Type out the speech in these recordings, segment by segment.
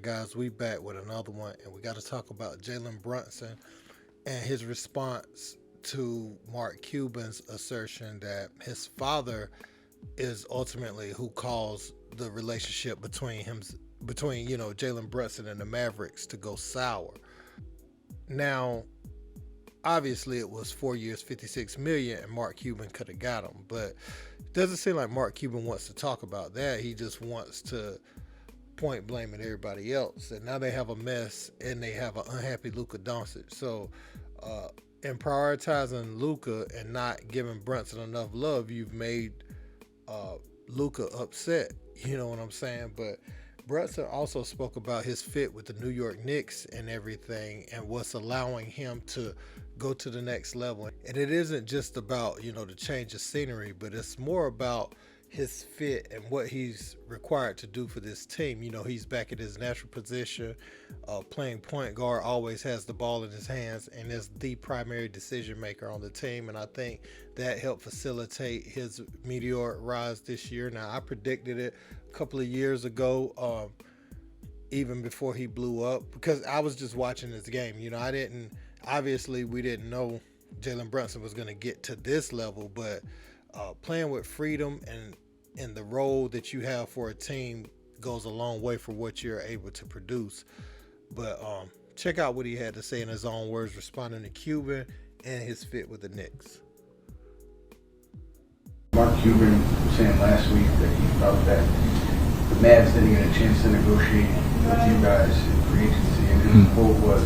guys, we back with another one, and we got to talk about Jalen Brunson and his response to Mark Cuban's assertion that his father is ultimately who caused the relationship between Jalen Brunson and the Mavericks to go sour. Now, obviously, it was 4 years, 56 million, and Mark Cuban could have got him, but it doesn't seem like Mark Cuban wants to talk about that. He just wants to point blaming everybody else, and now they have a mess and they have an unhappy Luka Doncic. So, in prioritizing Luka and not giving Brunson enough love, you've made Luka upset. You know what I'm saying? But Brunson also spoke about his fit with the New York Knicks and everything, and what's allowing him to go to the next level. And it isn't just about the change of scenery, but it's more about his fit and what he's required to do for this team. He's back at his natural position, playing point guard, always has the ball in his hands, and is the primary decision maker on the team. And I think that helped facilitate his meteoric rise this year. Now, I predicted it a couple of years ago, even before he blew up, because I was just watching this game. We didn't know Jalen Brunson was going to get to this level, but playing with freedom and the role that you have for a team goes a long way for what you're able to produce. But check out what he had to say in his own words, responding to Cuban and his fit with the Knicks. Mark Cuban was saying last week that he felt that the Mavs didn't get a chance to negotiate with you guys in free agency, and his quote was,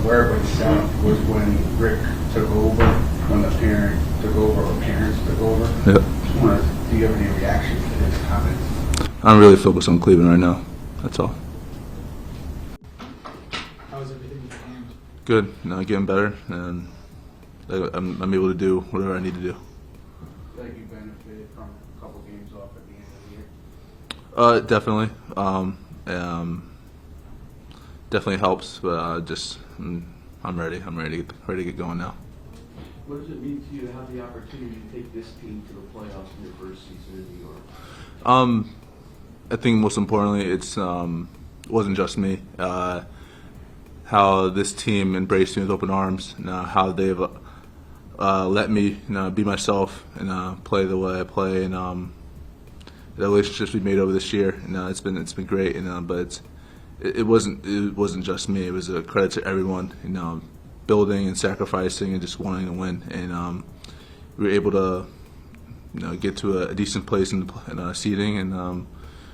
where it went down was when Rick took over, when the parent took over, or parents took over. Yep. Just wanted, do you have any reaction to his comments? I'm really focused on Cleveland right now. That's all. How's everything with the hand? Good. Now getting better, and I'm able to do whatever I need to do. Like you benefited from a couple games off at the end of the year? Definitely. Definitely helps, but I'm ready. I'm ready to get going now. What does it mean to you to have the opportunity to take this team to the playoffs in your first season in New York? I think most importantly, it wasn't just me. How this team embraced me with open arms, and how they've let me be myself and play the way I play, and the relationships we made over this year. And it's been great. But it wasn't just me. It was a credit to everyone. Building and sacrificing and just wanting to win. And we were able to get to a decent place in seeding, and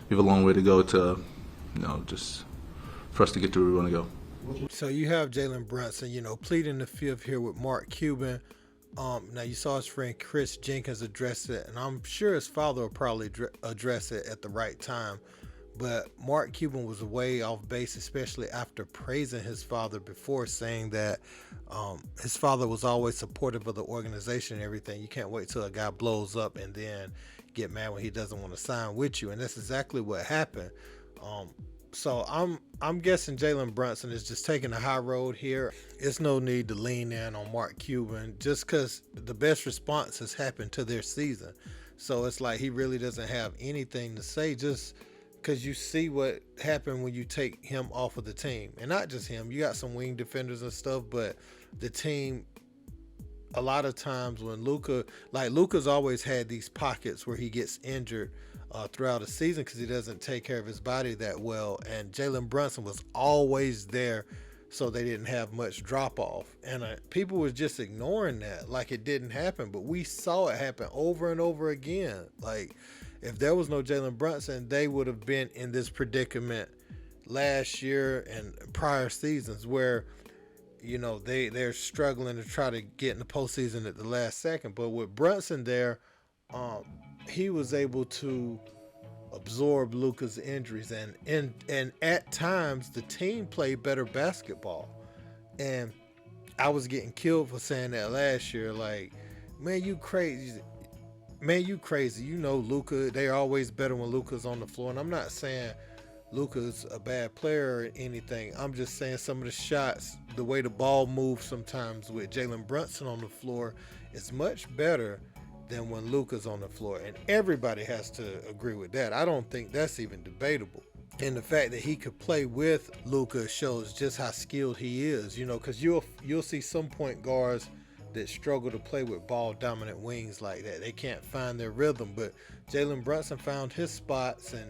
we have a long way to go to just for us to get to where we want to go. So you have Jalen Brunson, pleading the fifth here with Mark Cuban. Now you saw his friend Chris Jenkins address it, and I'm sure his father will probably address it at the right time. But Mark Cuban was way off base, especially after praising his father before, saying that his father was always supportive of the organization and everything. You can't wait till a guy blows up and then get mad when he doesn't want to sign with you, and that's exactly what happened. So I'm guessing Jalen Brunson is just taking the high road here. It's no need to lean in on Mark Cuban just because the best response has happened to their season. So it's like he really doesn't have anything to say, just because you see what happened when you take him off of the team. And not just him, you got some wing defenders and stuff, but the team, a lot of times when Luka's always had these pockets where he gets injured throughout the season because he doesn't take care of his body that well. And Jalen Brunson was always there, so they didn't have much drop off. And people was just ignoring that like it didn't happen. But we saw it happen over and over again. Like, if there was no Jalen Brunson, they would have been in this predicament last year and prior seasons where, they're struggling to try to get in the postseason at the last second. But with Brunson there, he was able to absorb Luka's injuries, and at times the team played better basketball. And I was getting killed for saying that last year. Like, man, you crazy. Luka, they're always better when Luka's on the floor. And I'm not saying Luka's a bad player or anything. I'm just saying some of the shots, the way the ball moves sometimes with Jalen Brunson on the floor is much better than when Luka's on the floor. And everybody has to agree with that. I don't think that's even debatable. And the fact that he could play with Luka shows just how skilled he is, because you'll see some point guards that struggle to play with ball dominant wings like that. They can't find their rhythm, but Jalen Brunson found his spots and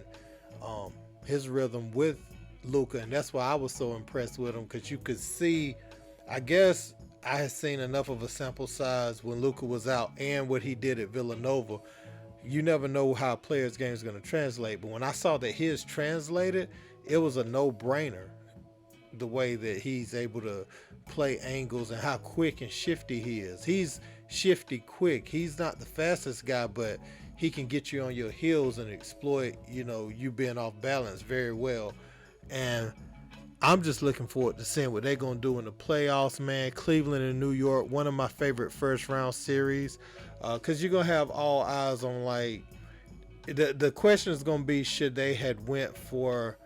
his rhythm with Luka, and that's why I was so impressed with him, because you could see, I guess I had seen enough of a sample size when Luka was out and what he did at Villanova. You never know how a player's game is going to translate, but when I saw that his translated, it was a no-brainer the way that he's able to play angles and how quick and shifty he is. He's shifty quick. He's not the fastest guy, but he can get you on your heels and exploit, you being off balance very well. And I'm just looking forward to seeing what they're going to do in the playoffs, man. Cleveland and New York, one of my favorite first-round series, because you're going to have all eyes on, the question is going to be, should they had went for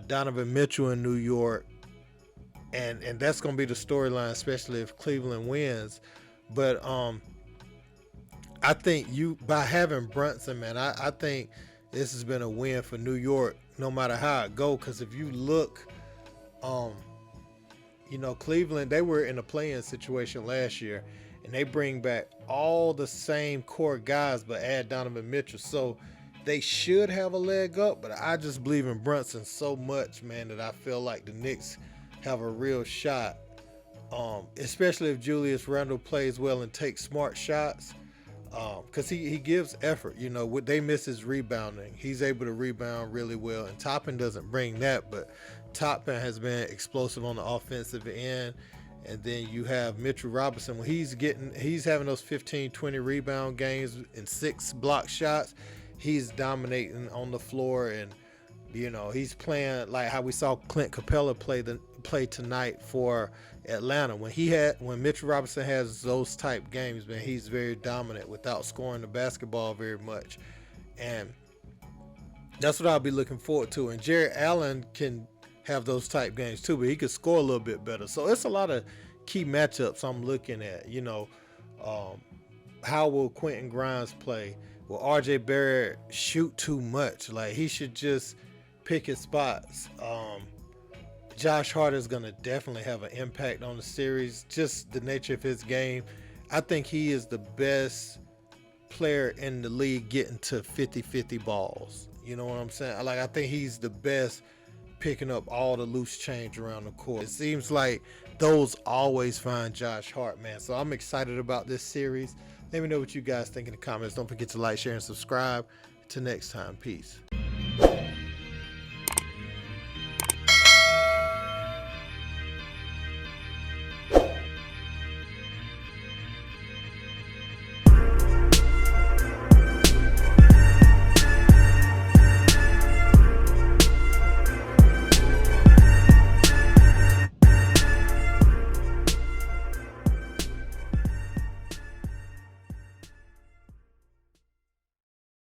Donovan Mitchell in New York, and that's going to be the storyline, especially if Cleveland wins. But I think by having Brunson, man, I think this has been a win for New York, no matter how it goes, because if you look, Cleveland, they were in a play-in situation last year, and they bring back all the same core guys but add Donovan Mitchell. So they should have a leg up, but I just believe in Brunson so much, man, that I feel like the Knicks have a real shot, especially if Julius Randle plays well and takes smart shots, because he gives effort. They miss his rebounding. He's able to rebound really well, and Toppin doesn't bring that, but Toppin has been explosive on the offensive end. And then you have Mitchell Robinson. When he's having those 15, 20 rebound games and 6 block shots, he's dominating on the floor, and he's playing like how we saw Clint Capella play tonight for Atlanta. When Mitchell Robinson has those type games, man, he's very dominant without scoring the basketball very much, and that's what I'll be looking forward to. And Jared Allen can have those type games too, but he could score a little bit better. So it's a lot of key matchups I'm looking at. How will Quentin Grimes play? Will RJ Barrett shoot too much? He should just pick his spots. Josh Hart is going to definitely have an impact on the series, just the nature of his game. I think he is the best player in the league getting to 50-50 balls. You know what I'm saying? I think he's the best picking up all the loose change around the court. It seems like those always find Josh Hart, man. So I'm excited about this series. Let me know what you guys think in the comments. Don't forget to like, share, and subscribe. Till next time. Peace.